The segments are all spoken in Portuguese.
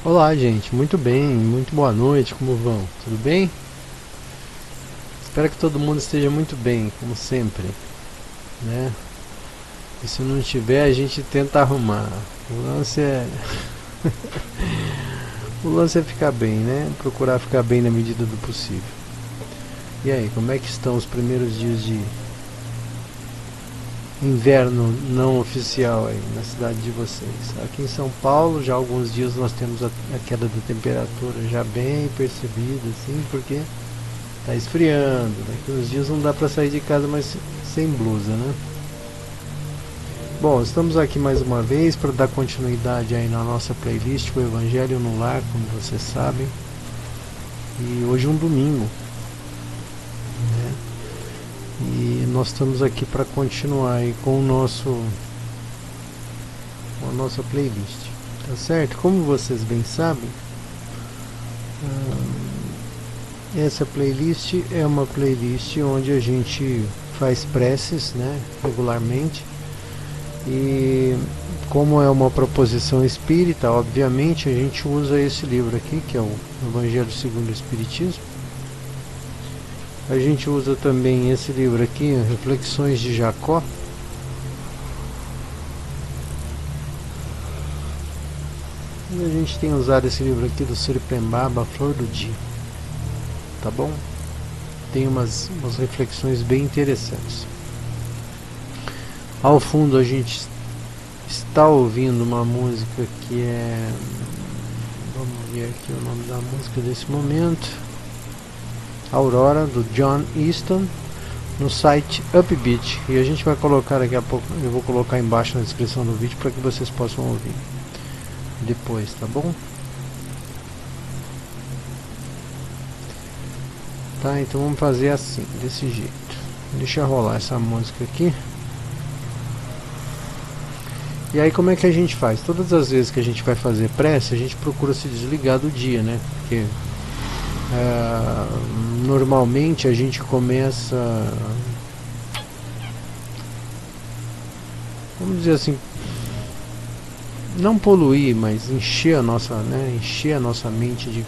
Olá, gente, muito bem, muito boa noite, como vão? Tudo bem? Espero que todo mundo esteja muito bem, como sempre, né? E se não estiver, a gente tenta arrumar. O lance é, o lance é ficar bem, né? Procurar ficar bem na medida do possível. E aí, como é que estão os primeiros dias de inverno não oficial aí na cidade de vocês? Aqui em São Paulo, já há alguns dias nós temos a queda da temperatura já bem percebida, assim, porque tá esfriando. Daqui uns dias não dá pra sair de casa mais sem blusa, né? Bom, estamos aqui mais uma vez para dar continuidade aí na nossa playlist o Evangelho no Lar, como vocês sabem. E hoje é um domingo, né? E nós estamos aqui para continuar aí com a nossa playlist, tá certo? Como vocês bem sabem, essa playlist é uma playlist onde a gente faz preces, né, regularmente. E como é uma proposição espírita, obviamente a gente usa esse livro aqui, que é o Evangelho segundo o Espiritismo. A gente usa também esse livro aqui, Reflexões de Jacó. E a gente tem usado esse livro aqui do Suripembaba, Flor do Dia. Tá bom? Tem umas reflexões bem interessantes. Ao fundo a gente está ouvindo uma música que é... Vamos ver aqui o nome da música desse momento. Aurora, do John Easton, no site Upbeat. E a gente vai colocar daqui a pouco, eu vou colocar embaixo na descrição do vídeo para que vocês possam ouvir depois, tá bom? Tá, então vamos fazer assim, desse jeito. Deixa rolar essa música aqui. E aí como é que a gente faz? Todas as vezes que a gente vai fazer prece, a gente procura se desligar do dia, né? Porque normalmente a gente começa, vamos dizer assim, não poluir, mas encher a nossa mente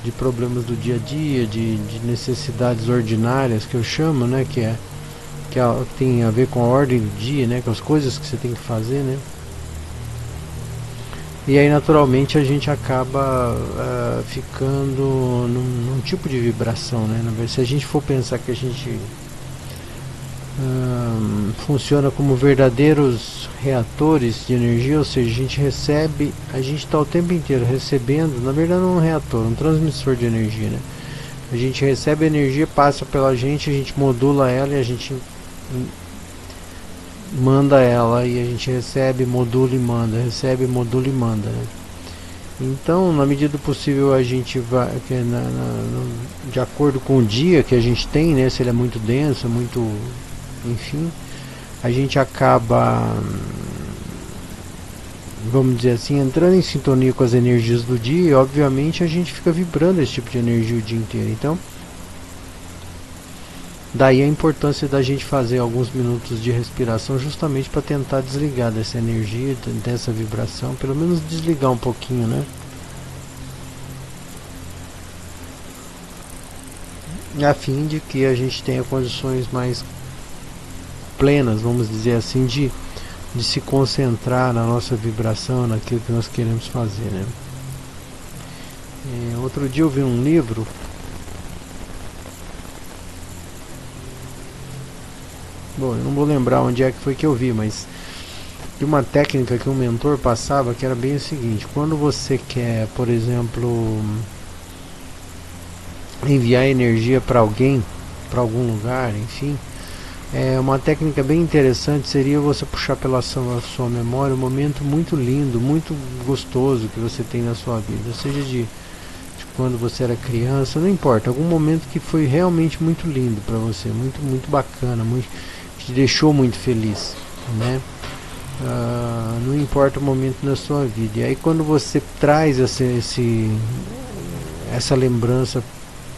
de problemas do dia a dia, de necessidades ordinárias, que eu chamo, né? Que tem a ver com a ordem do dia, né? Com as coisas que você tem que fazer, né? E aí naturalmente a gente acaba ficando num tipo de vibração, né? Se a gente for pensar que a gente funciona como verdadeiros reatores de energia, ou seja, a gente está o tempo inteiro recebendo, na verdade não é um reator, um transmissor de energia, né? A gente recebe a energia, passa pela gente, a gente modula ela e a gente manda ela, e a gente recebe, modula e manda, recebe, modula e manda, né? Então, na medida do possível, a gente vai, de acordo com o dia que a gente tem, né? Se ele é muito denso, muito, enfim, a gente acaba, vamos dizer assim, entrando em sintonia com as energias do dia, e obviamente a gente fica vibrando esse tipo de energia o dia inteiro. Então, daí a importância da gente fazer alguns minutos de respiração, justamente para tentar desligar dessa energia, dessa vibração, pelo menos desligar um pouquinho, né? A fim de que a gente tenha condições mais plenas, vamos dizer assim, de se concentrar na nossa vibração, naquilo que nós queremos fazer, né? Outro dia eu vi um livro. Bom, eu não vou lembrar onde é que foi que eu vi, mas de uma técnica que um mentor passava, que era bem o seguinte: quando você quer, por exemplo, enviar energia para alguém, para algum lugar, enfim, uma técnica bem interessante seria você puxar pela sua memória um momento muito lindo, muito gostoso que você tem na sua vida, seja de quando você era criança, não importa, algum momento que foi realmente muito lindo para você, muito, muito bacana, que te deixou muito feliz, né? Não importa o momento da sua vida. E aí quando você traz essa lembrança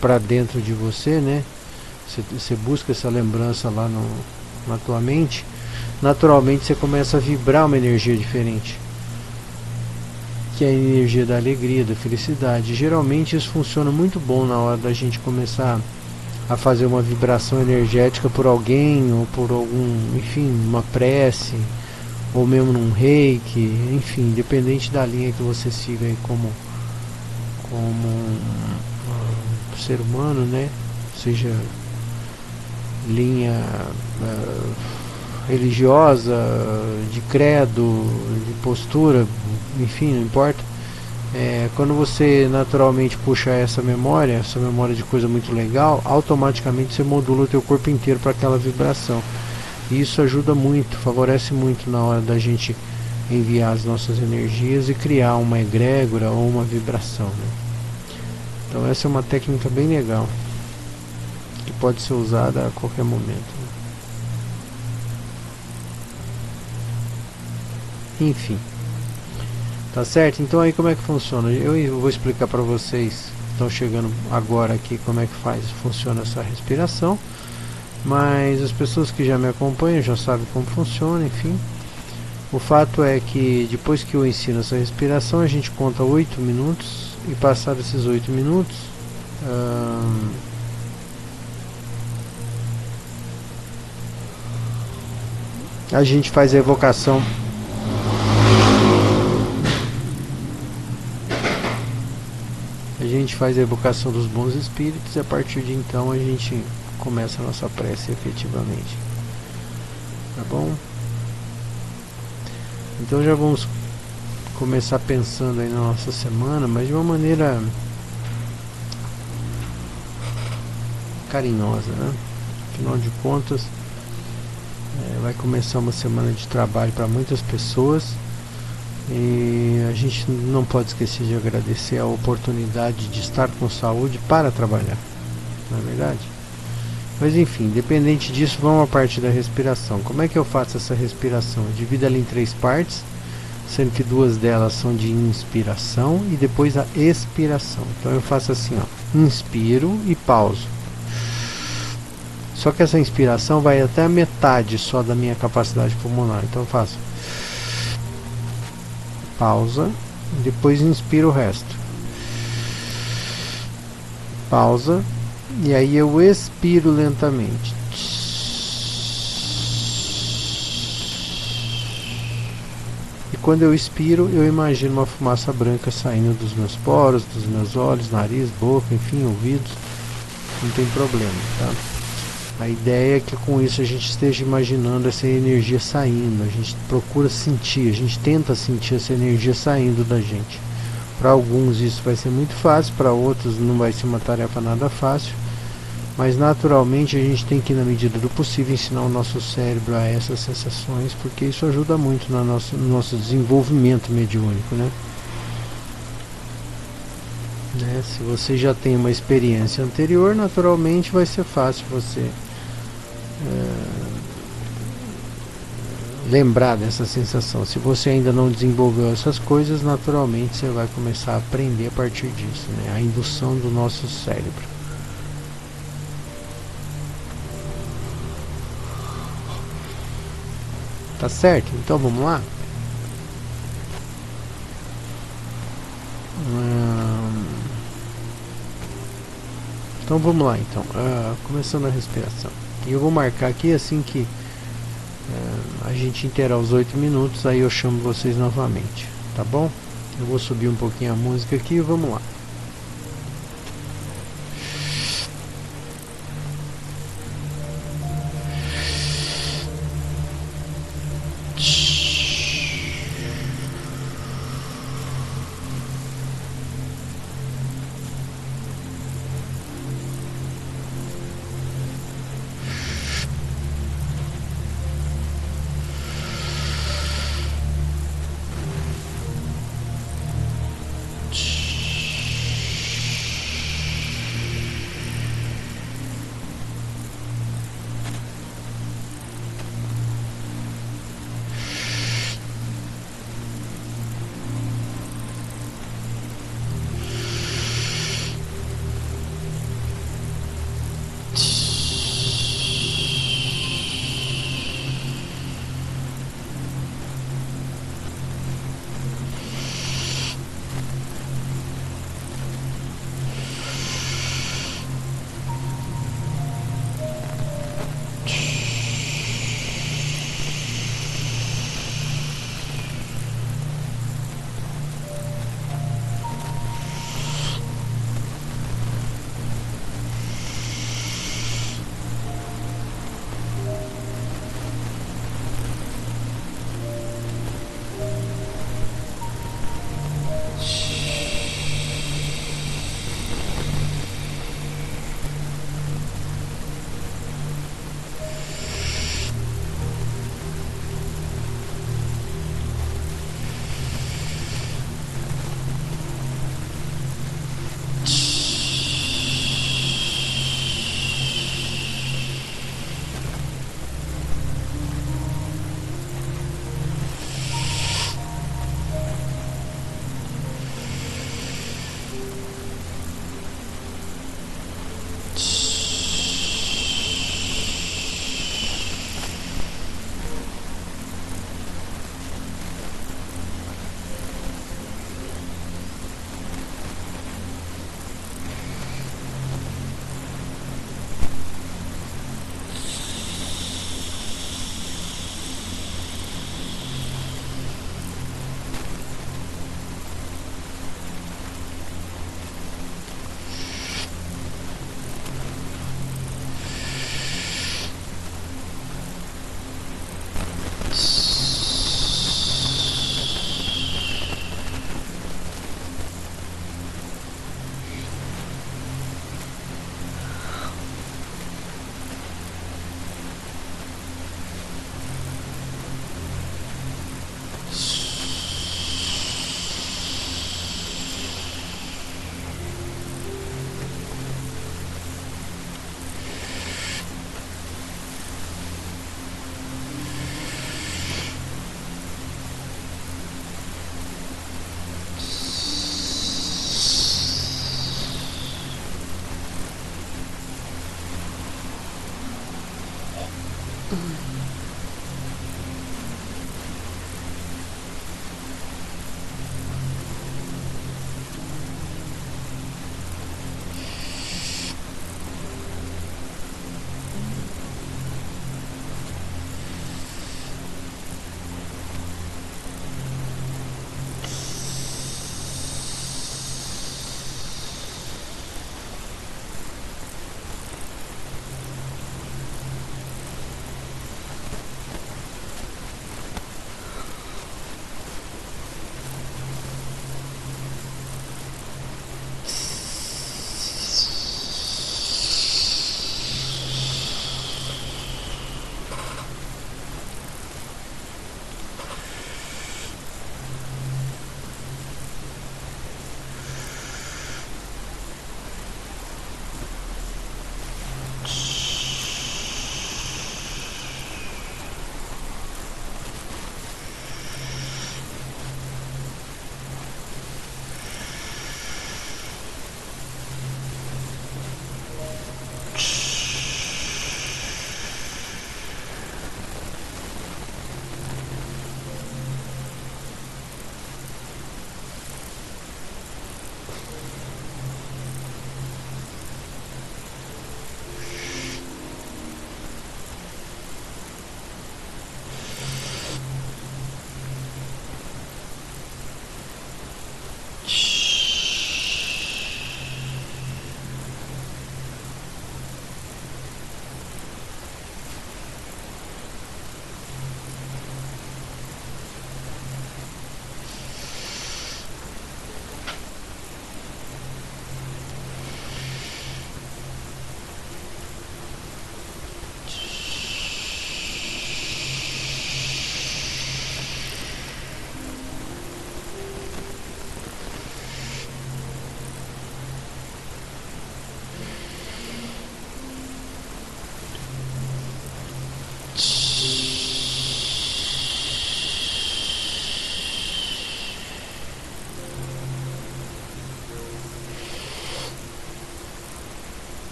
para dentro de você, né? Você busca essa lembrança lá na tua mente, naturalmente você começa a vibrar uma energia diferente. que é a energia da alegria, da felicidade. Geralmente isso funciona muito bom na hora da gente começar a fazer uma vibração energética por alguém ou por algum, enfim, uma prece, ou mesmo num reiki, enfim, independente da linha que você siga aí como ser humano, né? Seja linha religiosa, de credo, de postura, enfim, não importa. Quando você naturalmente puxa essa memória de coisa muito legal, automaticamente você modula o teu corpo inteiro para aquela vibração. E isso ajuda muito, favorece muito na hora da gente enviar as nossas energias e criar uma egrégora ou uma vibração, né? Então essa é uma técnica bem legal, que pode ser usada a qualquer momento, né? Enfim. Tá certo? Então aí como é que funciona? Eu vou explicar para vocês que estão chegando agora aqui como é que funciona essa respiração. Mas as pessoas que já me acompanham já sabem como funciona, enfim. O fato é que depois que eu ensino essa respiração, a gente conta 8 minutos e passados esses 8 minutos, a gente faz a evocação. A gente faz a evocação dos bons espíritos e a partir de então a gente começa a nossa prece efetivamente. Tá bom? Então já vamos começar pensando aí na nossa semana, mas de uma maneira carinhosa, né? Afinal de contas, vai começar uma semana de trabalho para muitas pessoas. E a gente não pode esquecer de agradecer a oportunidade de estar com saúde para trabalhar, não é verdade? Mas enfim, independente disso, vamos à parte da respiração. Como é que eu faço essa respiração? Eu divido ela em 3 partes, sendo que 2 delas são de inspiração e depois a expiração. Então eu faço assim, ó, inspiro e pauso. Só que essa inspiração vai até a metade só da minha capacidade pulmonar. Então eu faço pausa, depois inspiro o resto, pausa, e aí eu expiro lentamente. E quando eu expiro, eu imagino uma fumaça branca saindo dos meus poros, dos meus olhos, nariz, boca, enfim, ouvidos. Não tem problema, tá? A ideia é que com isso a gente esteja imaginando essa energia saindo. A gente procura sentir, a gente tenta sentir essa energia saindo da gente. Para alguns isso vai ser muito fácil, para outros não vai ser uma tarefa nada fácil. Mas naturalmente a gente tem que, na medida do possível, ensinar o nosso cérebro a essas sensações, porque isso ajuda muito no nosso desenvolvimento mediúnico, né? Se você já tem uma experiência anterior, naturalmente vai ser fácil você lembrar dessa sensação. Se você ainda não desenvolveu essas coisas, naturalmente você vai começar a aprender a partir disso, né? A indução do nosso cérebro. Tá certo? Então vamos lá? Então vamos lá então. Começando a respiração. E eu vou marcar aqui assim que a gente inteirar os 8 minutos, aí eu chamo vocês novamente, tá bom? Eu vou subir um pouquinho a música aqui e vamos lá.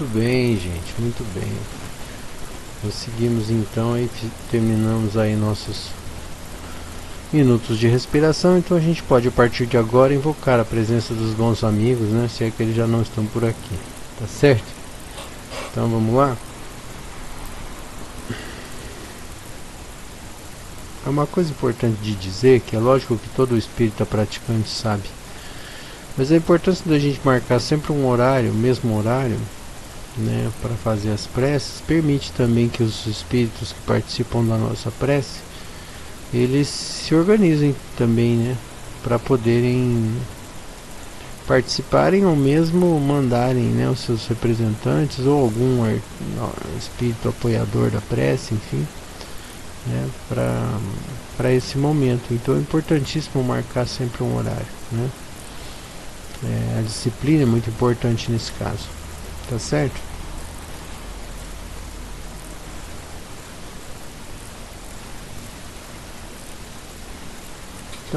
Muito bem, gente, muito bem. Conseguimos então e terminamos aí nossos minutos de respiração. Então a gente pode a partir de agora invocar a presença dos bons amigos, né? Se é que eles já não estão por aqui, tá certo? Então vamos lá. É uma coisa importante de dizer, que é lógico que todo espírita praticante sabe, mas a importância da gente marcar sempre um horário, o mesmo horário, né, para fazer as preces, permite também que os espíritos que participam da nossa prece, eles se organizem também, né, para poderem participarem ou mesmo mandarem, né, os seus representantes ou algum espírito apoiador da prece, enfim, né, para esse momento. Então é importantíssimo marcar sempre um horário, né? A disciplina é muito importante nesse caso, tá certo?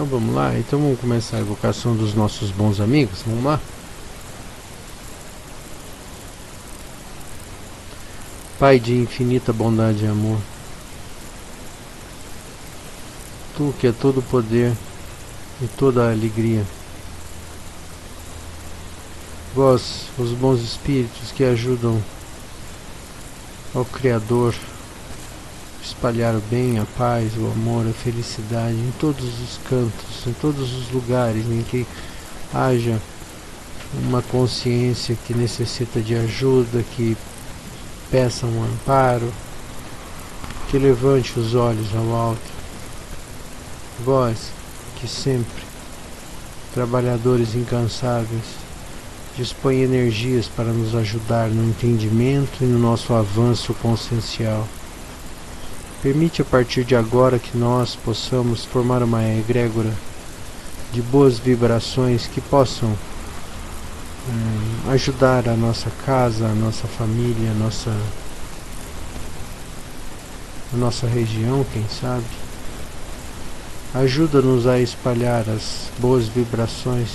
Então vamos lá, então vamos começar a evocação dos nossos bons amigos, vamos lá? Pai de infinita bondade e amor, Tu que é todo poder e toda a alegria, vós, os bons espíritos que ajudam ao Criador espalhar o bem, a paz, o amor, a felicidade em todos os cantos, em todos os lugares em que haja uma consciência que necessita de ajuda, que peça um amparo, que levante os olhos ao alto. Vós, que sempre, trabalhadores incansáveis, dispõe energias para nos ajudar no entendimento e no nosso avanço consciencial. Permite a partir de agora que nós possamos formar uma egrégora de boas vibrações que possam ajudar a nossa casa, a nossa família, a nossa região, quem sabe. Ajuda-nos a espalhar as boas vibrações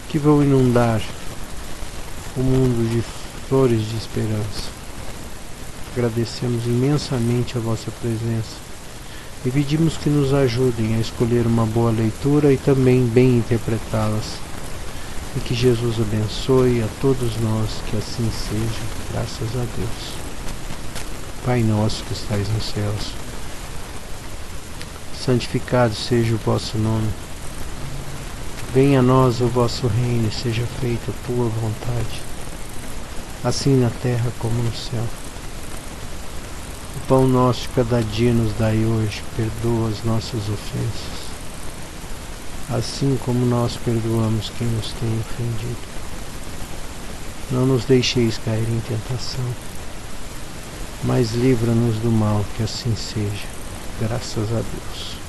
que vão inundar o mundo de flores de esperança. Agradecemos imensamente a vossa presença e pedimos que nos ajudem a escolher uma boa leitura e também bem interpretá-las. E que Jesus abençoe a todos nós, que assim seja, graças a Deus. Pai nosso que estais nos céus, santificado seja o vosso nome. Venha a nós o vosso reino e seja feita a tua vontade, assim na terra como no céu. O pão nosso de cada dia nos dai hoje, perdoa as nossas ofensas, assim como nós perdoamos quem nos tem ofendido. Não nos deixeis cair em tentação, mas livra-nos do mal, que assim seja, graças a Deus.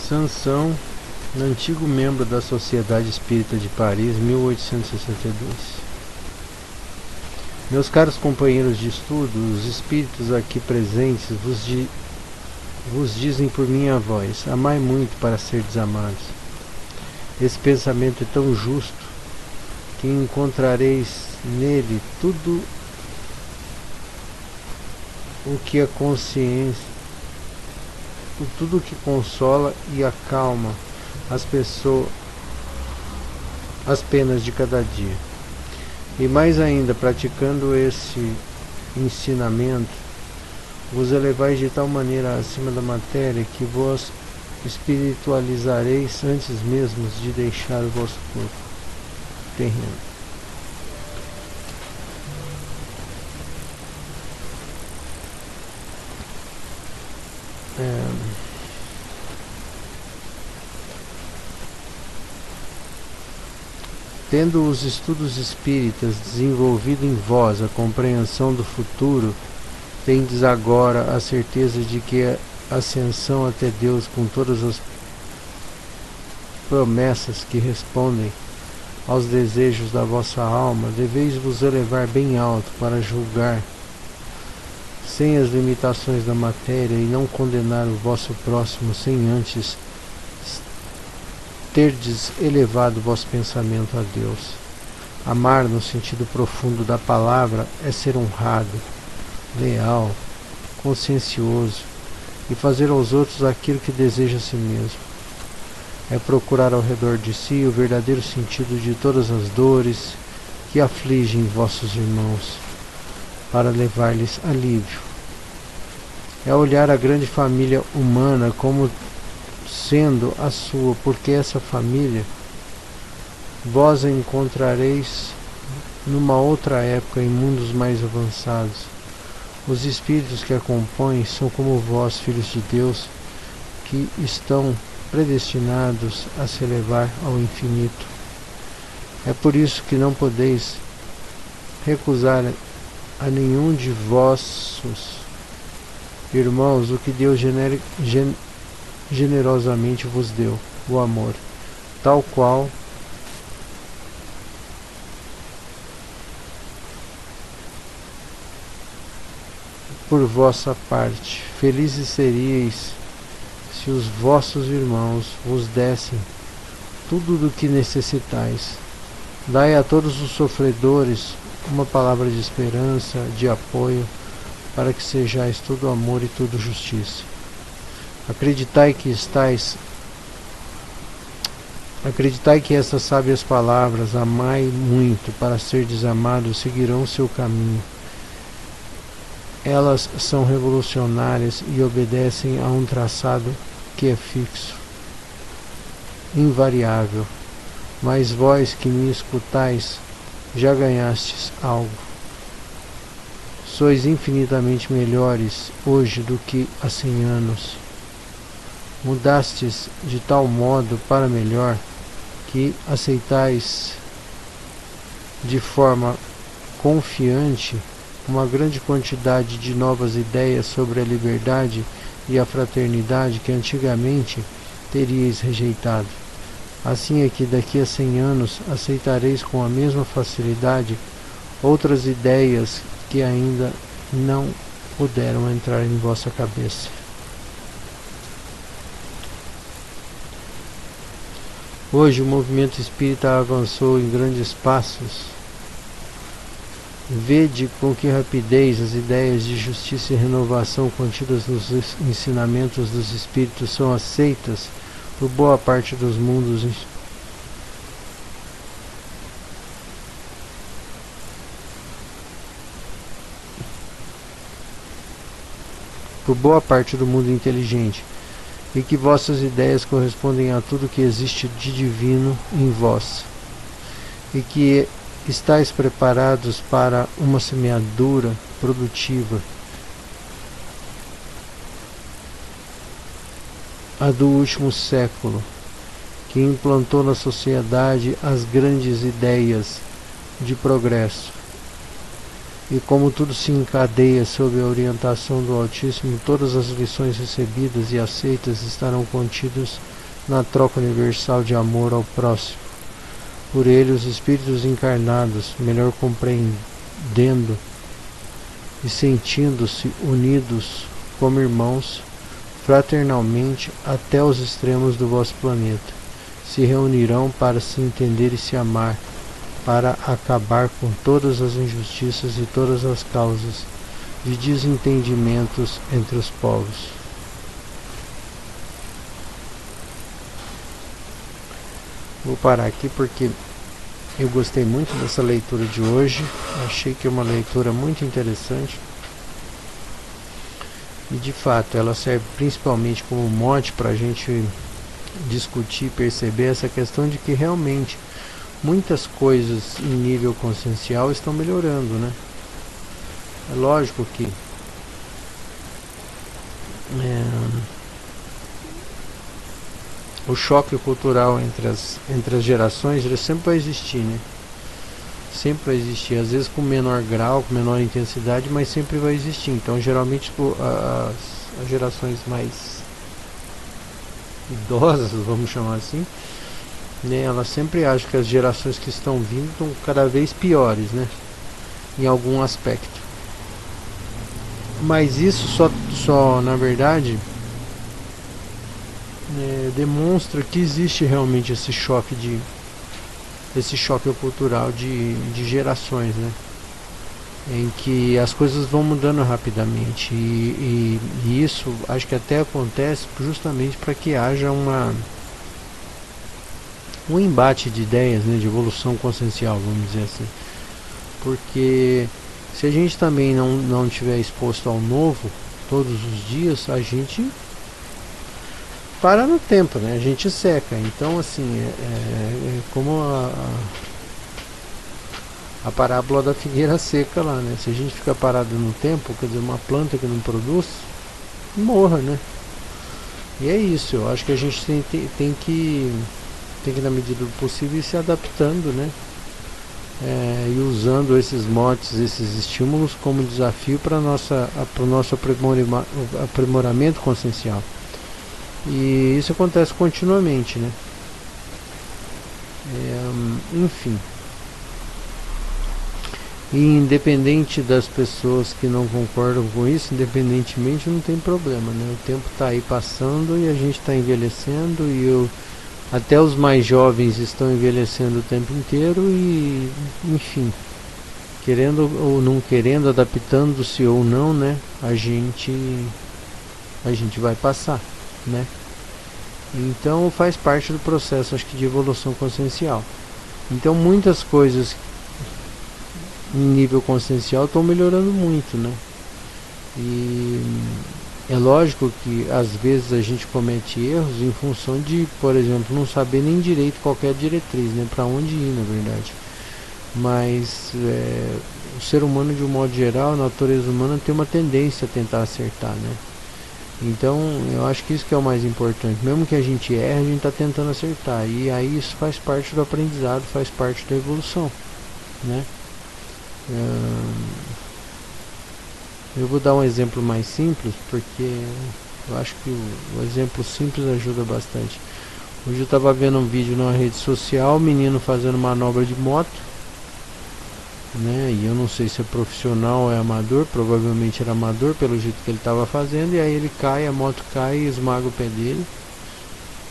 Sansão, antigo membro da Sociedade Espírita de Paris, 1862. Meus caros companheiros de estudo, os espíritos aqui presentes vos dizem por minha voz: amai muito para serdes amados. Esse pensamento é tão justo que encontrareis nele tudo o que a consciência, tudo que consola e acalma as pessoas, as penas de cada dia. E mais ainda, praticando esse ensinamento, vos elevais de tal maneira acima da matéria que vos espiritualizareis antes mesmo de deixar o vosso corpo terreno. Tendo os estudos espíritas desenvolvido em vós a compreensão do futuro, tendes agora a certeza de que a ascensão até Deus com todas as promessas que respondem aos desejos da vossa alma, deveis vos elevar bem alto para julgar sem as limitações da matéria e não condenar o vosso próximo sem antes terdes elevado vosso pensamento a Deus. Amar no sentido profundo da palavra é ser honrado, leal, consciencioso e fazer aos outros aquilo que deseja a si mesmo. É procurar ao redor de si o verdadeiro sentido de todas as dores que afligem vossos irmãos, para levar-lhes alívio. É olhar a grande família humana como sendo a sua, porque essa família vós encontrareis numa outra época, em mundos mais avançados. Os espíritos que a compõem são como vós, filhos de Deus, que estão predestinados a se elevar ao infinito. É por isso que não podeis recusar a nenhum de vossos irmãos o que Deus generosamente vos deu, o amor, tal qual por vossa parte. Felizes seríeis se os vossos irmãos vos dessem tudo do que necessitais. Dai a todos os sofredores uma palavra de esperança, de apoio, para que sejais tudo amor e tudo justiça. Acreditai que estas sábias palavras, amai muito para serdes amados, seguirão seu caminho. Elas são revolucionárias e obedecem a um traçado que é fixo, invariável. Mas vós que me escutais, já ganhastes algo. Sois infinitamente melhores hoje do que há 100 anos. Mudastes de tal modo para melhor que aceitais de forma confiante uma grande quantidade de novas ideias sobre a liberdade e a fraternidade que antigamente teríeis rejeitado. Assim é que daqui a 100 anos aceitareis com a mesma facilidade outras ideias que ainda não puderam entrar em vossa cabeça. Hoje o movimento espírita avançou em grandes passos. Vede com que rapidez as ideias de justiça e renovação contidas nos ensinamentos dos espíritos são aceitas por boa parte dos mundos. Por boa parte do mundo inteligente, e que vossas ideias correspondem a tudo que existe de divino em vós, e que estáis preparados para uma semeadura produtiva, a do último século, que implantou na sociedade as grandes ideias de progresso. E como tudo se encadeia sob a orientação do Altíssimo, todas as lições recebidas e aceitas estarão contidas na troca universal de amor ao próximo. Por ele, os espíritos encarnados, melhor compreendendo e sentindo-se unidos como irmãos, fraternalmente até os extremos do vosso planeta, se reunirão para se entender e se amar, para acabar com todas as injustiças e todas as causas de desentendimentos entre os povos. Vou parar aqui porque eu gostei muito dessa leitura de hoje, achei que é uma leitura muito interessante e de fato ela serve principalmente como mote para a gente discutir, perceber essa questão de que realmente muitas coisas em nível consciencial estão melhorando, né? É lógico que o choque cultural entre as gerações ele sempre vai existir, né? Sempre vai existir, às vezes com menor grau, com menor intensidade, mas sempre vai existir. Então geralmente as gerações mais idosas, vamos chamar assim, né, elas sempre acham que as gerações que estão vindo estão cada vez piores, né, em algum aspecto. Mas isso só na verdade demonstra que existe realmente esse choque cultural de gerações, né, em que as coisas vão mudando rapidamente e isso acho que até acontece justamente para que haja um embate de ideias, né, de evolução consciencial, vamos dizer assim, porque se a gente também não estiver exposto ao novo todos os dias, a gente para no tempo, né, a gente seca. Então assim, como a a parábola da figueira seca lá, né? Se a gente ficar parado no tempo, quer dizer, uma planta que não produz, morra, né? E é isso, eu acho que a gente tem que na medida do possível ir se adaptando, né? E usando esses motes, esses estímulos como desafio para o nosso aprimoramento consciencial. E isso acontece continuamente, né? Enfim. E independente das pessoas que não concordam com isso, independentemente, não tem problema, né? O tempo está aí passando e a gente está envelhecendo e até os mais jovens estão envelhecendo o tempo inteiro e, enfim, querendo ou não querendo, adaptando-se ou não, né? A gente vai passar, né? Então faz parte do processo, acho que, de evolução consciencial. Então muitas coisas em nível consciencial estão melhorando muito, né? E é lógico que às vezes a gente comete erros em função de, por exemplo, não saber nem direito qualquer diretriz, né? Para onde ir, na verdade. Mas o ser humano, de um modo geral, a natureza humana tem uma tendência a tentar acertar, né? Então eu acho que isso que é o mais importante. Mesmo que a gente erre, a gente está tentando acertar. E aí isso faz parte do aprendizado, faz parte da evolução, né? Eu vou dar um exemplo mais simples, porque eu acho que o exemplo simples ajuda bastante. Hoje eu estava vendo um vídeo numa rede social, um menino fazendo manobra de moto, né? E eu não sei se é profissional ou é amador, provavelmente era amador pelo jeito que ele estava fazendo, e aí ele cai, a moto cai e esmaga o pé dele,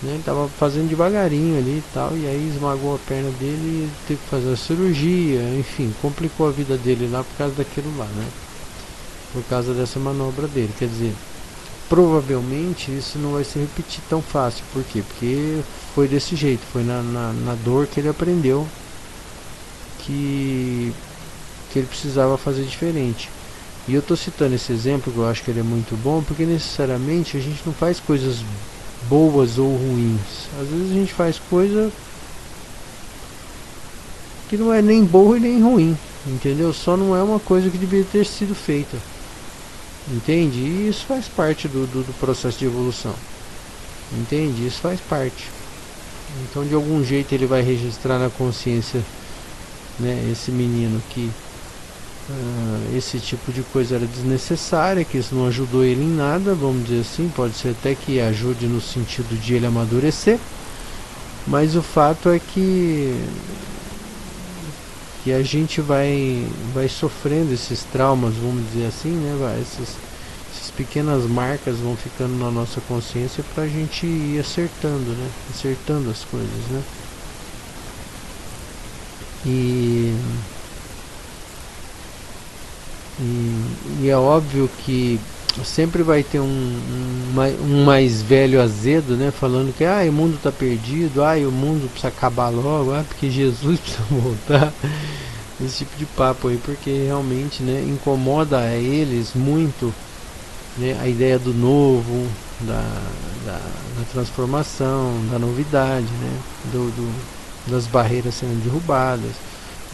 né? Ele estava fazendo devagarinho ali e tal, e aí esmagou a perna dele e ele teve que fazer a cirurgia, enfim, complicou a vida dele lá por causa daquilo lá, né? Por causa dessa manobra dele. Quer dizer, provavelmente isso não vai se repetir tão fácil. Por quê? Porque foi desse jeito, foi na dor que ele aprendeu que ele precisava fazer diferente. E eu estou citando esse exemplo, que eu acho que ele é muito bom, porque necessariamente a gente não faz coisas boas ou ruins. Às vezes a gente faz coisa que não é nem boa e nem ruim, entendeu? Só não é uma coisa que deveria ter sido feita, entende? E isso faz parte do processo de evolução, entende? Isso faz parte. Então, de algum jeito ele vai registrar na consciência, né, esse menino, que esse tipo de coisa era desnecessária, que isso não ajudou ele em nada, vamos dizer assim. Pode ser até que ajude no sentido de ele amadurecer, mas o fato é que a gente vai sofrendo esses traumas, vamos dizer assim, né? Essas pequenas marcas vão ficando na nossa consciência para a gente ir acertando, né? Acertando as coisas, né? E é óbvio que sempre vai ter um mais velho azedo, né? Falando que o mundo está perdido, o mundo precisa acabar logo, porque Jesus precisa voltar. Esse tipo de papo aí, porque realmente, né, incomoda a eles muito, né, a ideia do novo, da transformação, da novidade, né, das barreiras sendo derrubadas,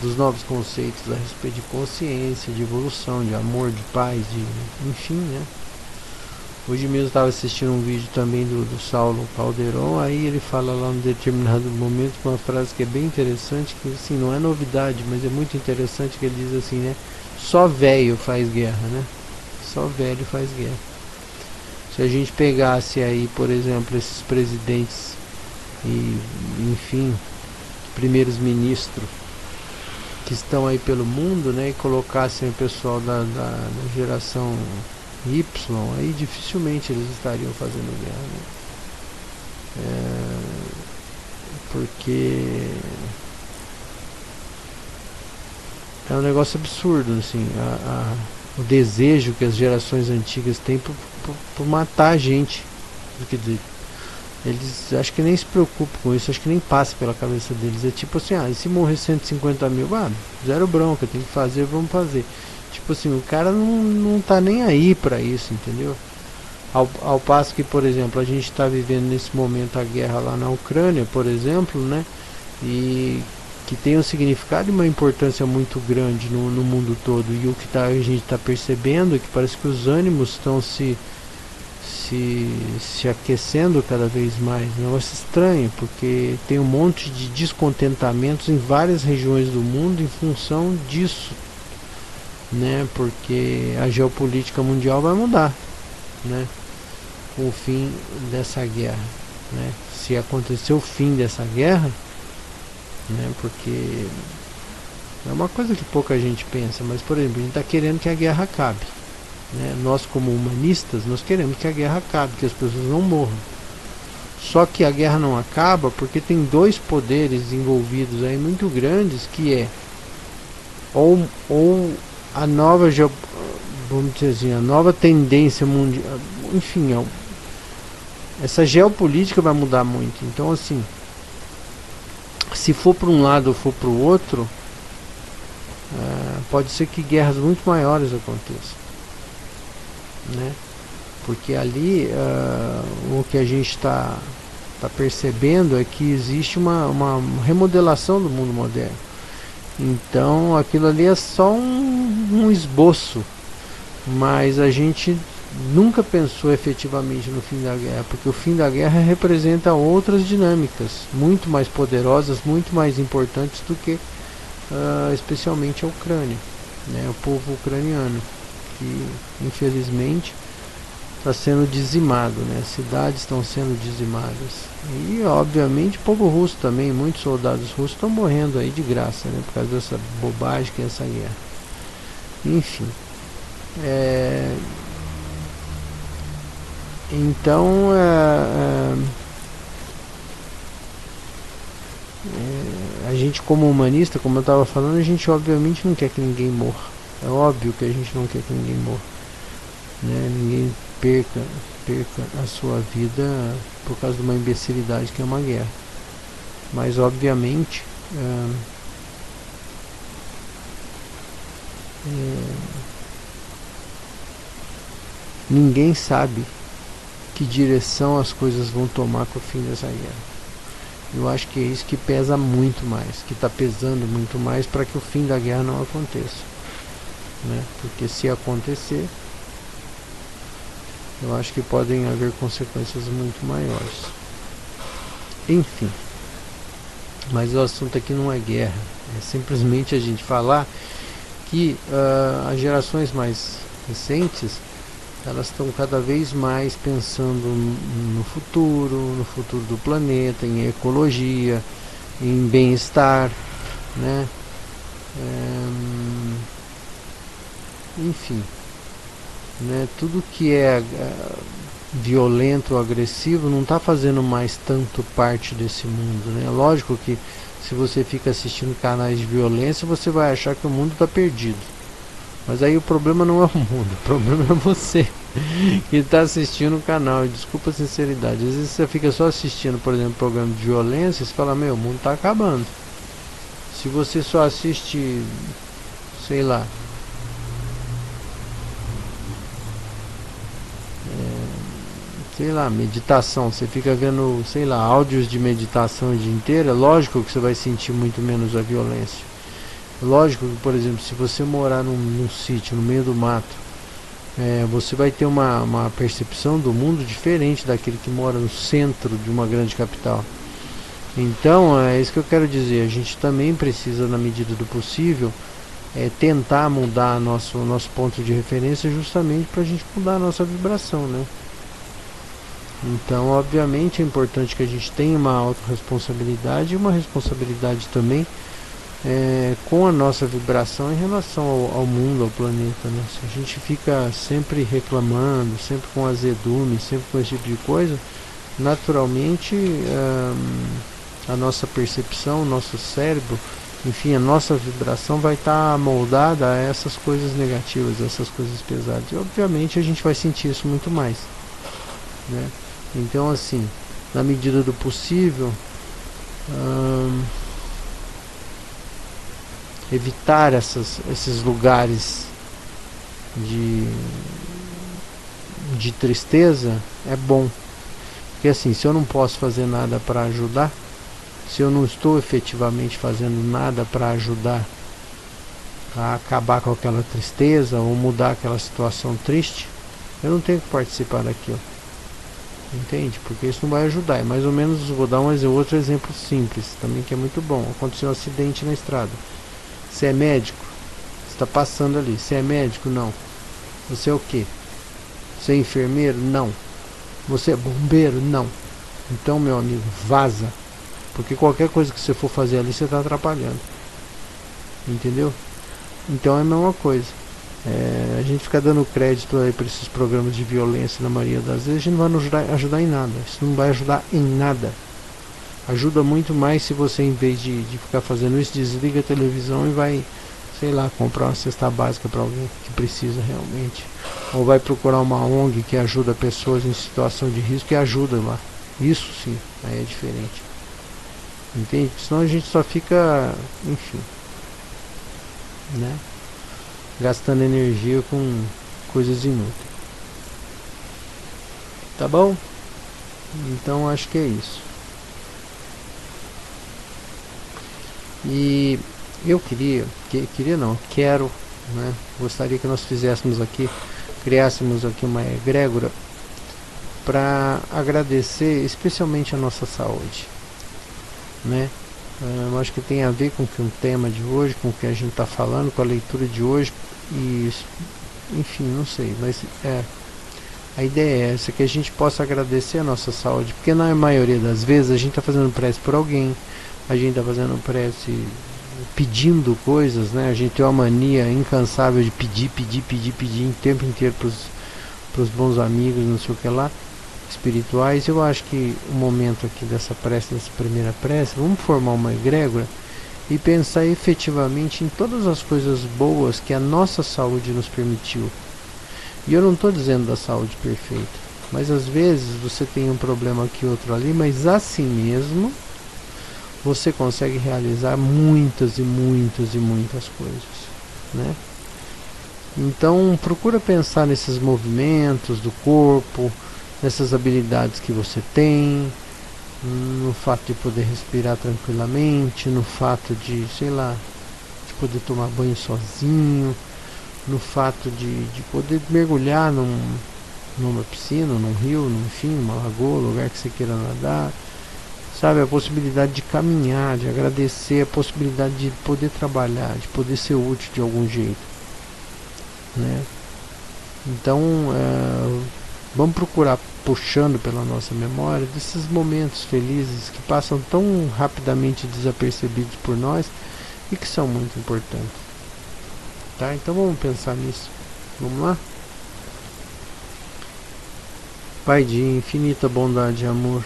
dos novos conceitos a respeito de consciência, de evolução, de amor, de paz, enfim, né. Hoje mesmo estava assistindo um vídeo também do Saulo Calderon, aí ele fala lá num determinado momento uma frase que é bem interessante, que assim, não é novidade, mas é muito interessante, que ele diz assim, né, só velho faz guerra, né, só velho faz guerra. Se a gente pegasse aí, por exemplo, esses presidentes e, enfim, primeiros ministros que estão aí pelo mundo, né, e colocassem o pessoal da geração Y, aí dificilmente eles estariam fazendo guerra, né? Porque é um negócio absurdo, assim, o desejo que as gerações antigas têm por matar a gente. Quer dizer, eles acho que nem se preocupam com isso, acho que nem passa pela cabeça deles. É tipo assim, e se morrer 150 mil, zero bronca, tem que fazer, vamos fazer. Tipo assim, o cara não tá nem aí pra isso, entendeu? Ao passo que, por exemplo, a gente está vivendo nesse momento a guerra lá na Ucrânia, por exemplo, né? E que tem um significado e uma importância muito grande no mundo todo. E o que a gente está percebendo é que parece que os ânimos estão se aquecendo cada vez mais. Um negócio estranho, porque tem um monte de descontentamentos em várias regiões do mundo em função disso, né? Porque a geopolítica mundial vai mudar, né? Com o fim dessa guerra, né? Se acontecer o fim dessa guerra, né? Porque é uma coisa que pouca gente pensa, mas por exemplo, a gente está querendo que a guerra acabe, né? Nós como humanistas, nós queremos que a guerra acabe, que as pessoas não morram. Só que a guerra não acaba porque tem dois poderes envolvidos aí muito grandes, que é ou a nova, vamos dizer assim, a nova tendência mundial, enfim, essa geopolítica vai mudar muito. Então assim, se for para um lado ou for para o outro, pode ser que guerras muito maiores aconteçam, né? Porque ali o que a gente está percebendo é que existe uma remodelação do mundo moderno. Então aquilo ali é só um esboço, mas a gente nunca pensou efetivamente no fim da guerra, porque o fim da guerra representa outras dinâmicas muito mais poderosas, muito mais importantes do que especialmente a Ucrânia, né? O povo ucraniano, que infelizmente está sendo dizimado, né? Cidades estão sendo dizimadas. E obviamente o povo russo também, muitos soldados russos estão morrendo aí de graça, né? Por causa dessa bobagem que é essa guerra. Enfim. Então a gente como humanista, como eu estava falando, a gente obviamente não quer que ninguém morra. É óbvio que a gente não quer que ninguém morra, né? Ninguém perca a sua vida por causa de uma imbecilidade que é uma guerra. Mas obviamente ninguém sabe que direção as coisas vão tomar com o fim dessa guerra. Eu acho que é isso que pesa muito mais, que está pesando muito mais para que o fim da guerra não aconteça, né? Porque se acontecer, eu acho que podem haver consequências muito maiores. Enfim, mas o assunto aqui não é guerra, é simplesmente a gente falar que as gerações mais recentes, elas estão cada vez mais pensando no futuro do planeta, em ecologia, em bem-estar, né? Enfim, né? Tudo que é violento ou agressivo não está fazendo mais tanto parte desse mundo, né? Lógico que se você fica assistindo canais de violência, você vai achar que o mundo está perdido. Mas aí o problema não é o mundo, o problema é você que está assistindo o canal. E desculpa a sinceridade, às vezes você fica só assistindo, por exemplo, programa de violência, e você fala, meu, o mundo está acabando. Se você só assiste, sei lá, meditação, você fica vendo, sei lá, áudios de meditação o dia inteiro, é lógico que você vai sentir muito menos a violência. Lógico que, por exemplo, se você morar num sítio, no meio do mato, você vai ter uma percepção do mundo diferente daquele que mora no centro de uma grande capital. Então, é isso que eu quero dizer. A gente também precisa, na medida do possível, tentar mudar nosso ponto de referência, justamente para a gente mudar a nossa vibração, né? Então, obviamente, é importante que a gente tenha uma autorresponsabilidade e uma responsabilidade também com a nossa vibração em relação ao mundo, ao planeta, né? Se a gente fica sempre reclamando, sempre com azedume, sempre com esse tipo de coisa, naturalmente a nossa percepção, o nosso cérebro, enfim, a nossa vibração vai estar moldada a essas coisas negativas, a essas coisas pesadas. E obviamente a gente vai sentir isso muito mais, né? Então, assim, na medida do possível, evitar esses lugares de tristeza é bom. Porque assim, se eu não posso fazer nada para ajudar, se eu não estou efetivamente fazendo nada para ajudar a acabar com aquela tristeza ou mudar aquela situação triste, eu não tenho que participar daquilo. Entende? Porque isso não vai ajudar. É mais ou menos, vou dar outro exemplo simples também, que é muito bom. Aconteceu um acidente na estrada. Você é médico? Você está passando ali. Você é médico? Não. Você é o quê? Você é enfermeiro? Não. Você é bombeiro? Não. Então, meu amigo, vaza. Porque qualquer coisa que você for fazer ali, você está atrapalhando. Entendeu? Então é a mesma coisa. A gente fica dando crédito aí para esses programas de violência, na maioria das vezes, a gente não vai ajudar em nada. Isso não vai ajudar em nada. Ajuda muito mais se você, em vez de ficar fazendo isso, desliga a televisão e vai, sei lá, comprar uma cesta básica para alguém que precisa realmente. Ou vai procurar uma ONG que ajuda pessoas em situação de risco e ajuda lá. Isso sim, aí é diferente. Entende? Senão a gente só fica, enfim, né? Gastando energia com coisas inúteis. Tá bom? Então acho que é isso. E eu quero, né? Gostaria que nós fizéssemos aqui, criássemos aqui uma egrégora para agradecer especialmente a nossa saúde, né? Eu acho que tem a ver com o tema de hoje, com o que a gente está falando, com a leitura de hoje, e enfim, não sei, mas a ideia é essa, que a gente possa agradecer a nossa saúde, porque na maioria das vezes a gente está fazendo prece por alguém, a gente está fazendo prece pedindo coisas, né? A gente tem uma mania incansável de pedir o tempo inteiro para os bons amigos, não sei o que lá, espirituais. Eu acho que o momento aqui dessa primeira prece, vamos formar uma egrégora e pensar efetivamente em todas as coisas boas que a nossa saúde nos permitiu. E eu não estou dizendo da saúde perfeita, mas às vezes você tem um problema aqui, outro ali, mas assim mesmo você consegue realizar muitas coisas, né? Então procura pensar nesses movimentos do corpo, nessas habilidades que você tem, no fato de poder respirar tranquilamente, no fato de, sei lá, de poder tomar banho sozinho, no fato de poder mergulhar numa piscina, num rio, enfim, numa lagoa, lugar que você queira nadar, sabe, a possibilidade de caminhar, de agradecer a possibilidade de poder trabalhar, de poder ser útil de algum jeito, né? Então vamos procurar, puxando pela nossa memória, desses momentos felizes que passam tão rapidamente desapercebidos por nós e que são muito importantes, tá? Então vamos pensar nisso. Vamos lá? Pai de infinita bondade e amor,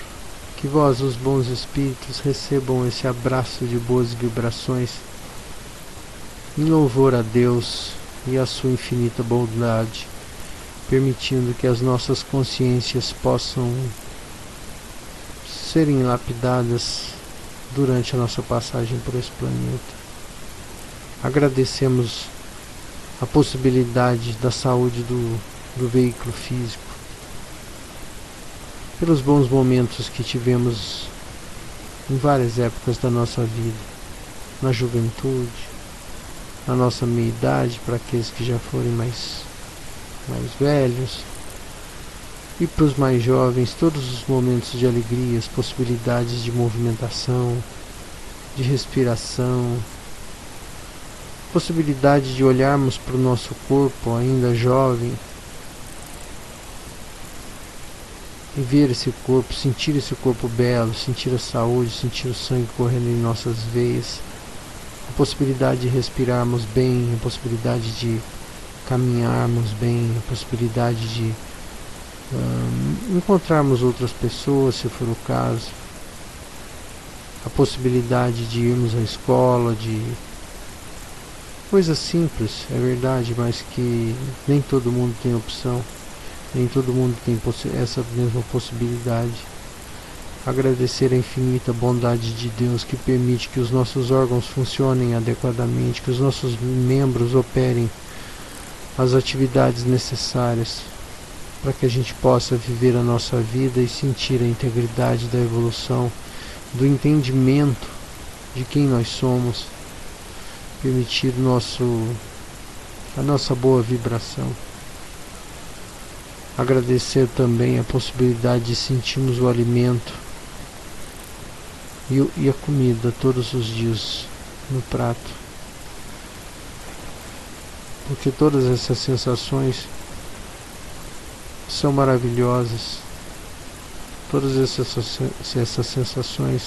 que vós, os bons espíritos, recebam esse abraço de boas vibrações em louvor a Deus e a sua infinita bondade, permitindo que as nossas consciências possam serem lapidadas durante a nossa passagem por esse planeta. Agradecemos a possibilidade da saúde do veículo físico, pelos bons momentos que tivemos em várias épocas da nossa vida, na juventude, na nossa meia-idade, para aqueles que já forem mais velhos, e para os mais jovens, todos os momentos de alegria, as possibilidades de movimentação, de respiração, possibilidade de olharmos para o nosso corpo ainda jovem e ver esse corpo, sentir esse corpo belo, sentir a saúde, sentir o sangue correndo em nossas veias, a possibilidade de respirarmos bem, a possibilidade de caminharmos bem, a possibilidade de encontrarmos outras pessoas, se for o caso, a possibilidade de irmos à escola, de coisas simples, é verdade, mas que nem todo mundo tem opção, nem todo mundo tem essa mesma possibilidade. Agradecer a infinita bondade de Deus que permite que os nossos órgãos funcionem adequadamente, que os nossos membros operem as atividades necessárias para que a gente possa viver a nossa vida e sentir a integridade da evolução do entendimento de quem nós somos, permitir a nossa boa vibração. Agradecer também a possibilidade de sentirmos o alimento e a comida todos os dias no prato, porque todas essas sensações são maravilhosas, todas essas sensações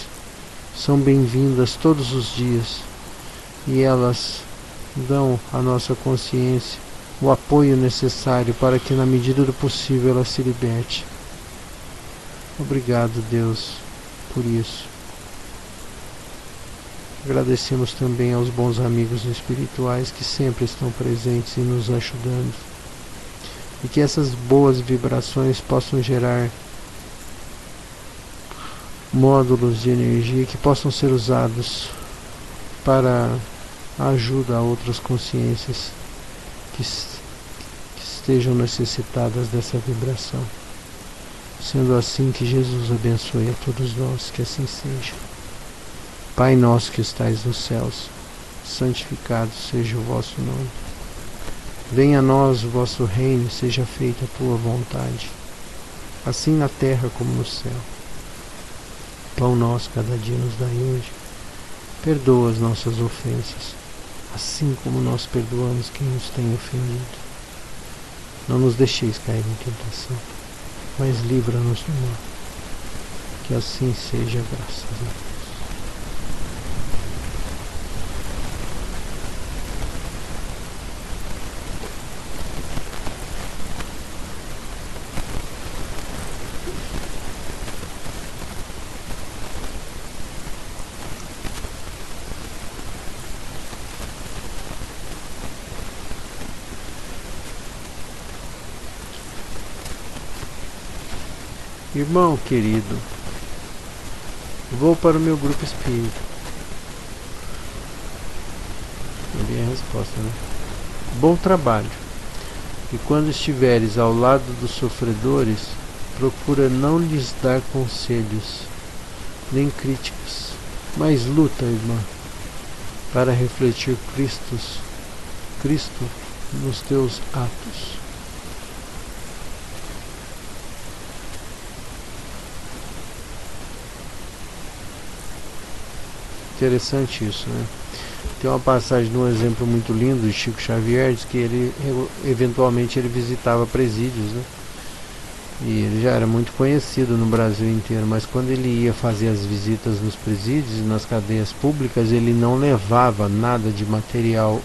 são bem-vindas todos os dias, e elas dão à nossa consciência o apoio necessário para que, na medida do possível, ela se liberte. Obrigado, Deus, por isso. Agradecemos também aos bons amigos espirituais que sempre estão presentes e nos ajudando, e que essas boas vibrações possam gerar módulos de energia que possam ser usados para a ajuda a outras consciências que estejam necessitadas dessa vibração. Sendo assim, que Jesus abençoe a todos nós, que assim seja. Pai nosso que estais nos céus, santificado seja o vosso nome. Venha a nós o vosso reino, seja feita a tua vontade, assim na terra como no céu. Pão nosso cada dia nos dai hoje. Perdoa as nossas ofensas, assim como nós perdoamos quem nos tem ofendido. Não nos deixeis cair em tentação, mas livra-nos do mal. Que assim seja, graças a Deus. Irmão querido, vou para o meu grupo espírita. Ali é a resposta, né? Bom trabalho. E quando estiveres ao lado dos sofredores, procura não lhes dar conselhos, nem críticas, mas luta, irmã, para refletir Cristo nos teus atos. Interessante isso, né? Tem uma passagem de um exemplo muito lindo de Chico Xavier, diz que ele eventualmente ele visitava presídios, né? E ele já era muito conhecido no Brasil inteiro, mas quando ele ia fazer as visitas nos presídios e nas cadeias públicas, ele não levava nada de material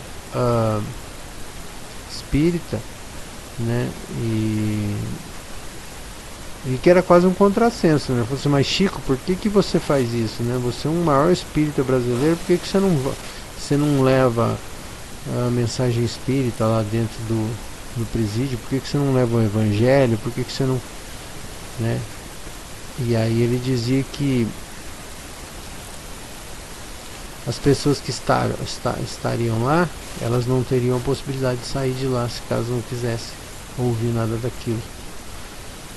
espírita, né? E que era quase um contrassenso, né? Falei assim, mas Chico, por que você faz isso, né? Você é um maior espírita brasileiro, por que você não leva a mensagem espírita lá dentro do presídio? Por que você não leva o evangelho? Por que você não... né? E aí ele dizia que as pessoas que estariam lá, elas não teriam a possibilidade de sair de lá, se caso não quisessem ouvir nada daquilo.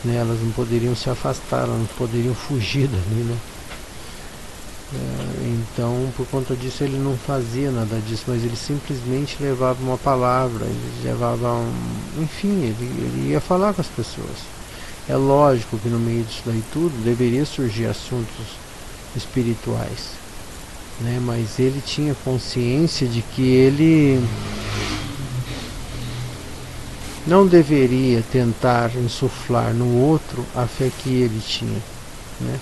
Né, elas não poderiam se afastar, elas não poderiam fugir dali, né? Então, por conta disso, ele não fazia nada disso, mas ele simplesmente levava uma palavra, ele levava enfim, ele ia falar com as pessoas. É lógico que no meio disso daí tudo deveria surgir assuntos espirituais, né? Mas ele tinha consciência de que ele não deveria tentar insuflar no outro a fé que ele tinha, né?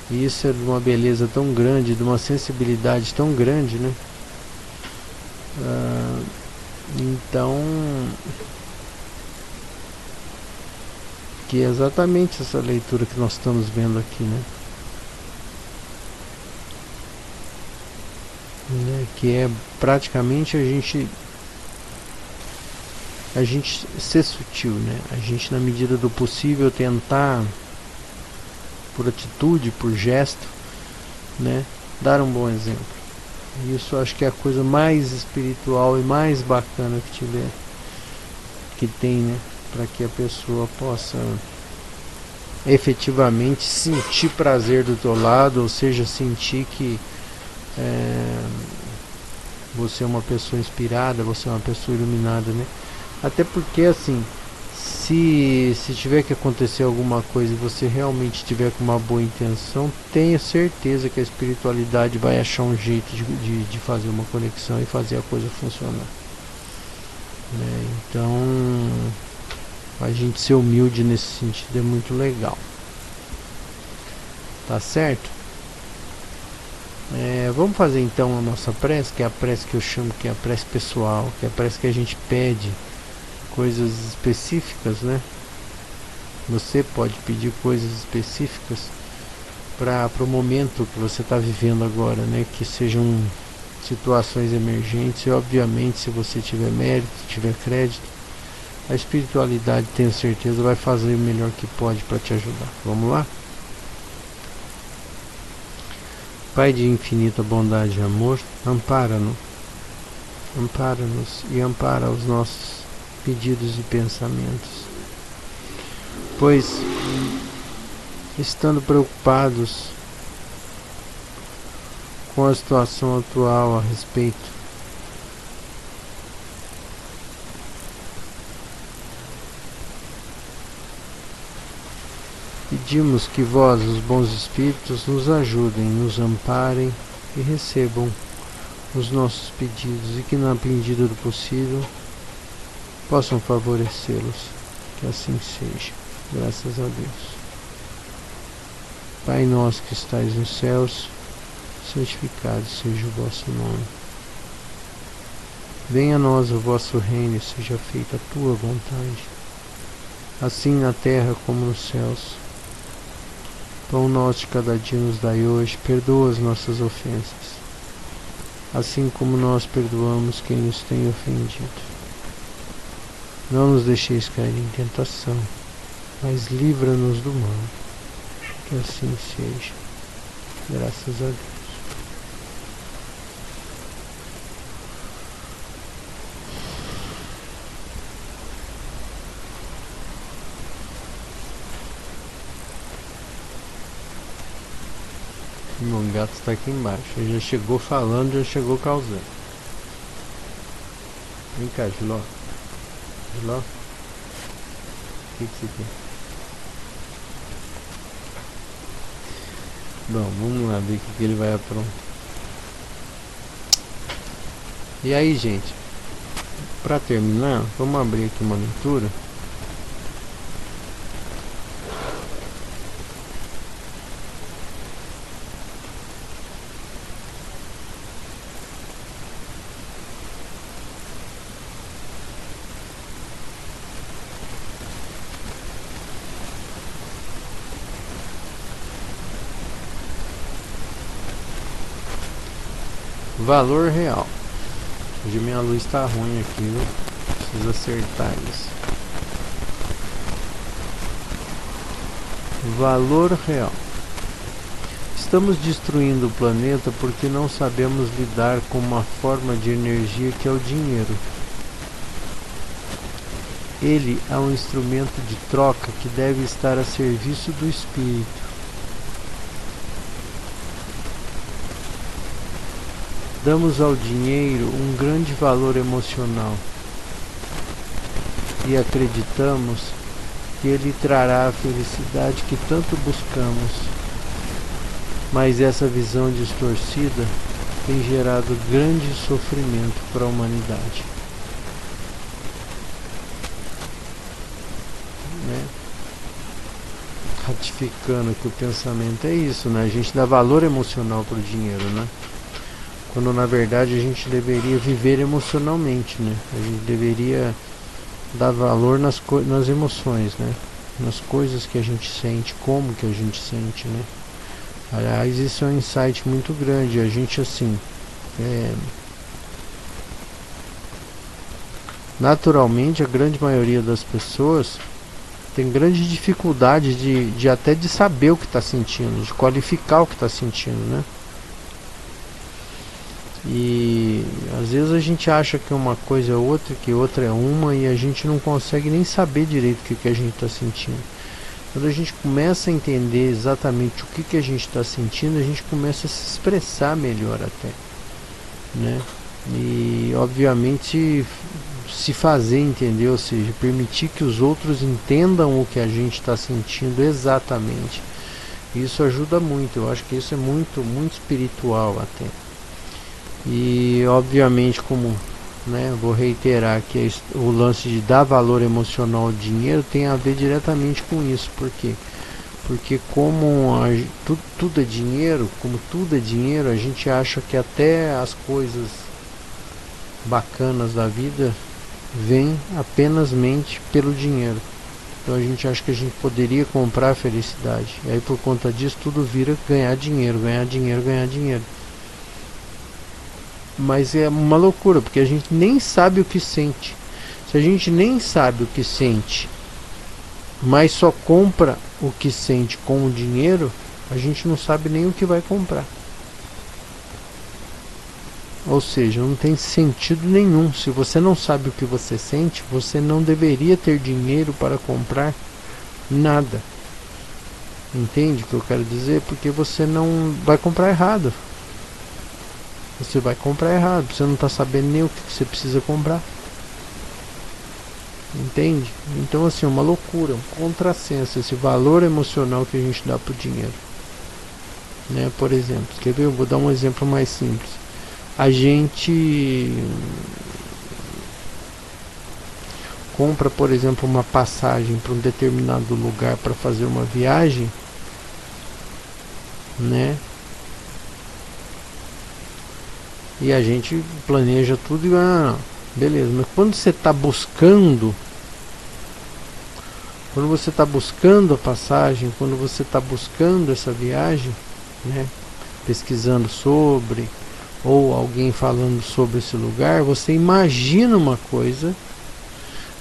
E isso é de uma beleza tão grande, de uma sensibilidade tão grande, né? Então, que é exatamente essa leitura que nós estamos vendo aqui, né? Que é praticamente a gente ser sutil, né? A gente, na medida do possível, tentar, por atitude, por gesto, né, dar um bom exemplo. Isso acho que é a coisa mais espiritual e mais bacana que tem, né, para que a pessoa possa efetivamente sentir prazer do teu lado, ou seja, sentir que você é uma pessoa inspirada, você é uma pessoa iluminada, né? Até porque assim, se tiver que acontecer alguma coisa e você realmente tiver com uma boa intenção, tenha certeza que a espiritualidade vai achar um jeito de fazer uma conexão e fazer a coisa funcionar, né? Então, a gente ser humilde nesse sentido é muito legal, tá certo? Vamos fazer então a nossa prece, que é a prece que eu chamo que é a prece pessoal, que é a prece que a gente pede coisas específicas, né? Você pode pedir coisas específicas para o momento que você está vivendo agora, né? Que sejam situações emergentes e, obviamente, se você tiver mérito, tiver crédito, a espiritualidade, tenho certeza, vai fazer o melhor que pode para te ajudar. Vamos lá? Pai de infinita bondade e amor, ampara-nos e ampara os nossos pedidos e pensamentos, pois, estando preocupados com a situação atual a respeito pedimos que vós, os bons espíritos, nos ajudem, nos amparem e recebam os nossos pedidos e que, na medida do possível, possam favorecê-los. Que assim seja. Graças a Deus. Pai nosso que estais nos céus, santificado seja o vosso nome. Venha a nós o vosso reino e seja feita a tua vontade, assim na terra como nos céus. Pão nosso de cada dia nos dai hoje, perdoa as nossas ofensas, assim como nós perdoamos quem nos tem ofendido. Não nos deixeis cair em tentação, mas livra-nos do mal. Que assim seja. Graças a Deus. Meu gato está aqui embaixo. Ele já chegou falando, já chegou causando. Vem cá, Giló. Giló. O que você quer? Bom, vamos lá ver o que ele vai aprontar. E aí, gente, para terminar, vamos abrir aqui uma leitura. Valor real. Hoje minha luz está ruim aqui, viu? Preciso acertar isso. Valor real. Estamos destruindo o planeta porque não sabemos lidar com uma forma de energia que é o dinheiro. Ele é um instrumento de troca que deve estar a serviço do espírito. Damos ao dinheiro um grande valor emocional e acreditamos que ele trará a felicidade que tanto buscamos, mas essa visão distorcida tem gerado grande sofrimento para a humanidade. Ratificando que o pensamento é isso, né? A gente dá valor emocional para o dinheiro, né? Quando na verdade a gente deveria viver emocionalmente, né? A gente deveria dar valor nas emoções, né? Nas coisas que a gente sente, como que a gente sente, né? Aliás, isso é um insight muito grande. A gente assim, naturalmente a grande maioria das pessoas tem grande dificuldade de até de saber o que está sentindo, de qualificar o que está sentindo, né? E às vezes a gente acha que uma coisa é outra, que outra é uma, e a gente não consegue nem saber direito o que a gente está sentindo. Quando a gente começa a entender exatamente o que a gente está sentindo, a gente começa a se expressar melhor até, né? E obviamente se fazer entender, ou seja, permitir que os outros entendam o que a gente está sentindo exatamente. Isso ajuda muito, eu acho que isso é muito, muito espiritual até. E obviamente, como, né, vou reiterar que o lance de dar valor emocional ao dinheiro tem a ver diretamente com isso. Por quê? Porque como tudo é dinheiro, como tudo é dinheiro, a gente acha que até as coisas bacanas da vida vêm apenas pelo dinheiro. Então a gente acha que a gente poderia comprar a felicidade. E aí por conta disso tudo vira ganhar dinheiro, ganhar dinheiro, ganhar dinheiro. Mas é uma loucura, porque a gente nem sabe o que sente. Se a gente nem sabe o que sente, mas só compra o que sente com o dinheiro, a gente não sabe nem o que vai comprar. Ou seja, não tem sentido nenhum. Se você não sabe o que você sente, você não deveria ter dinheiro para comprar nada. Entende o que eu quero dizer? Porque você não vai comprar errado. Você vai comprar errado. Você não está sabendo nem o que você precisa comprar. Entende? Então assim, é uma loucura, um contrassenso esse valor emocional que a gente dá para o dinheiro, né? Por exemplo, quer ver? Eu vou dar um exemplo mais simples. A gente compra, por exemplo, uma passagem para um determinado lugar para fazer uma viagem, né? E a gente planeja tudo e beleza, mas quando você está buscando a passagem, quando você está buscando essa viagem, né, pesquisando sobre, ou alguém falando sobre esse lugar, você imagina uma coisa,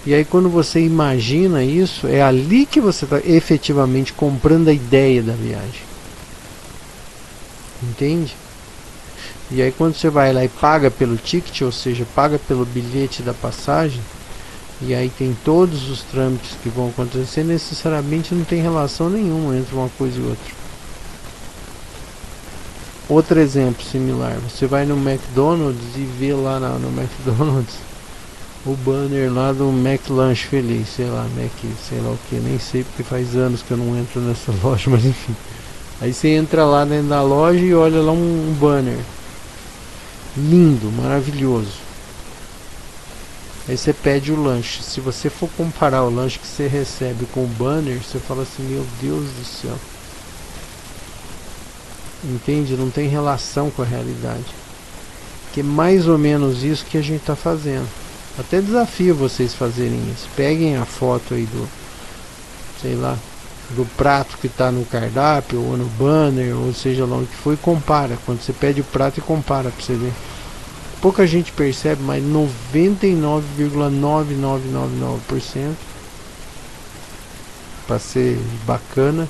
e aí quando você imagina isso, é ali que você está efetivamente comprando a ideia da viagem. Entende? E aí quando você vai lá e paga pelo ticket, ou seja, paga pelo bilhete da passagem, e aí tem todos os trâmites que vão acontecer, necessariamente não tem relação nenhuma entre uma coisa e outra. Outro exemplo similar, você vai no McDonald's e vê lá no McDonald's o banner lá do McLanche Feliz, sei lá, sei lá o que, nem sei porque faz anos que eu não entro nessa loja, mas enfim. Aí você entra lá dentro da loja e olha lá um banner lindo, maravilhoso. Aí você pede o lanche. Se você for comparar o lanche que você recebe com o banner, você fala assim, meu Deus do céu. Entende? Não tem relação com a realidade. Que é mais ou menos isso que a gente está fazendo. Até desafio vocês fazerem isso. Peguem a foto aí do, sei lá, do prato que está no cardápio, ou no banner, ou seja lá onde que foi, e compara. Quando você pede o prato e compara para você ver. Pouca gente percebe, mas 99,9999%, para ser bacana,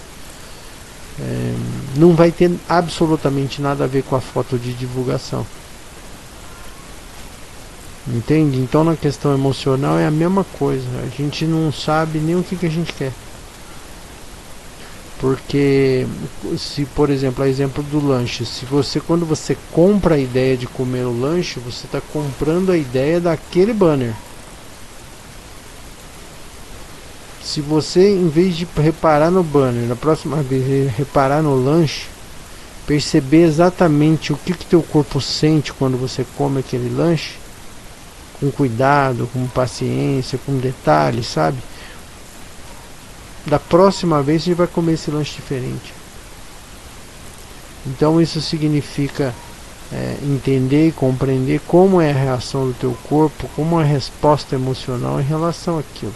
não vai ter absolutamente nada a ver com a foto de divulgação. Entende? Então na questão emocional é a mesma coisa. A gente não sabe nem o que a gente quer. Porque se, por exemplo, a exemplo do lanche, se você, quando você compra a ideia de comer o lanche, você está comprando a ideia daquele banner. Se você, em vez de reparar no banner, na próxima vez reparar no lanche, perceber exatamente o que teu corpo sente quando você come aquele lanche, com cuidado, com paciência, com detalhes, sabe? Da próxima vez você vai comer esse lanche diferente. Então isso significa entender e compreender como é a reação do teu corpo, como é a resposta emocional em relação àquilo.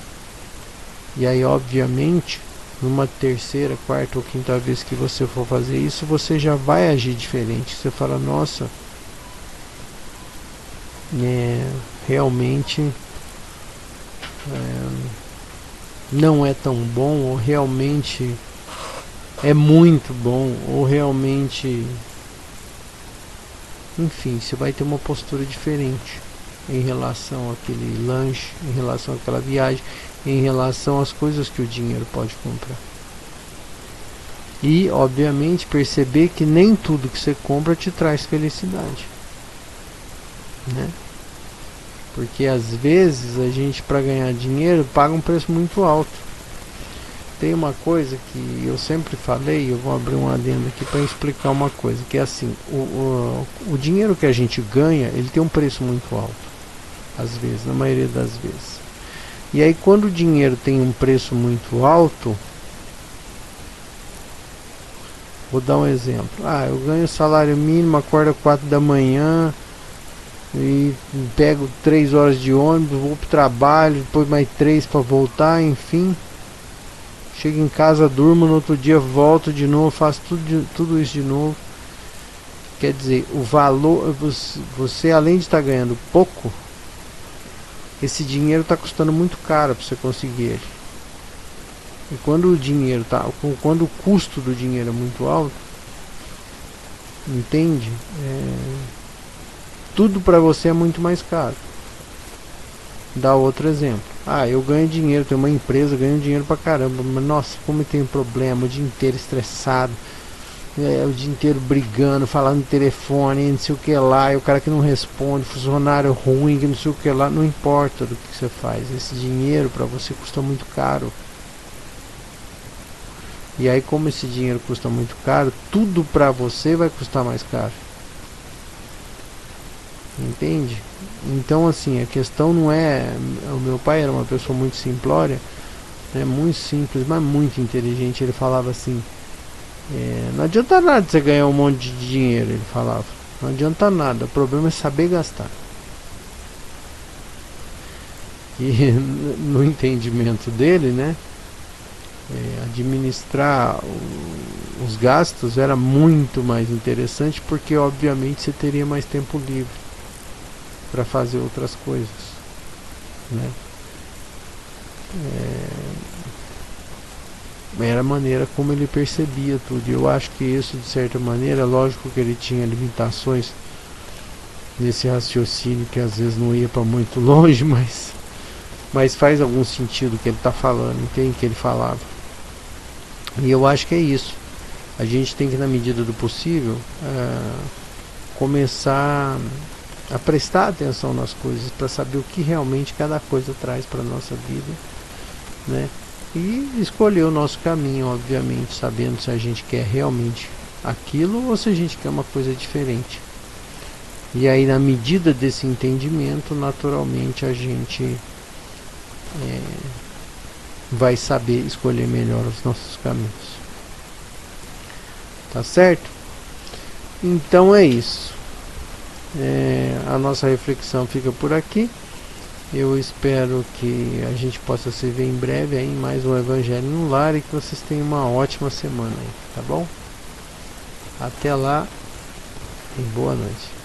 E aí obviamente, numa terceira, quarta ou quinta vez que você for fazer isso, você já vai agir diferente. Você fala, nossa, realmente não é tão bom, ou realmente é muito bom, ou realmente, enfim, você vai ter uma postura diferente em relação àquele lanche, em relação àquela viagem, em relação às coisas que o dinheiro pode comprar. E, obviamente, perceber que nem tudo que você compra te traz felicidade, né? Porque às vezes a gente, para ganhar dinheiro, paga um preço muito alto. Tem uma coisa que eu sempre falei, eu vou abrir um adendo aqui para explicar uma coisa, que é assim, o dinheiro que a gente ganha, ele tem um preço muito alto, às vezes, na maioria das vezes. E aí quando o dinheiro tem um preço muito alto, vou dar um exemplo. Eu ganho salário mínimo, acordo 4 da manhã e pego 3 horas de ônibus, vou pro trabalho, depois mais 3 para voltar, enfim. Chego em casa, durmo, no outro dia volto de novo, faço tudo isso de novo. Quer dizer, o valor, você além de estar ganhando pouco, esse dinheiro está custando muito caro para você conseguir ele. E quando quando o custo do dinheiro é muito alto, entende? Tudo para você é muito mais caro. Dá outro exemplo. Eu ganho dinheiro, tenho uma empresa, ganho dinheiro pra caramba, mas nossa, como eu tenho problema, o dia inteiro estressado, o dia inteiro brigando, falando no telefone, não sei o que lá, e o cara que não responde, funcionário ruim, que não sei o que lá, não importa do que você faz, esse dinheiro pra você custa muito caro. E aí, como esse dinheiro custa muito caro, tudo pra você vai custar mais caro. Entende? Então, assim, a questão não é... O meu pai era uma pessoa muito simplória, né, muito simples, mas muito inteligente. Ele falava assim, não adianta nada você ganhar um monte de dinheiro, ele falava. Não adianta nada, o problema é saber gastar. E no entendimento dele, né, administrar os gastos era muito mais interessante, porque obviamente você teria mais tempo livre para fazer outras coisas, né? Era a maneira como ele percebia tudo. Eu acho que isso, de certa maneira, lógico que ele tinha limitações nesse raciocínio, que às vezes não ia para muito longe, mas faz algum sentido o que ele está falando, entende? O que ele falava. E eu acho que é isso. A gente tem que, na medida do possível, começar a prestar atenção nas coisas, para saber o que realmente cada coisa traz para a nossa vida, né? E escolher o nosso caminho, obviamente, sabendo se a gente quer realmente aquilo ou se a gente quer uma coisa diferente. E aí, na medida desse entendimento, naturalmente a gente vai saber escolher melhor os nossos caminhos. Tá certo? Então é isso. A nossa reflexão fica por aqui. Eu espero que a gente possa se ver em breve aí em mais um Evangelho no Lar, e que vocês tenham uma ótima semana aí, tá bom? Até lá e boa noite.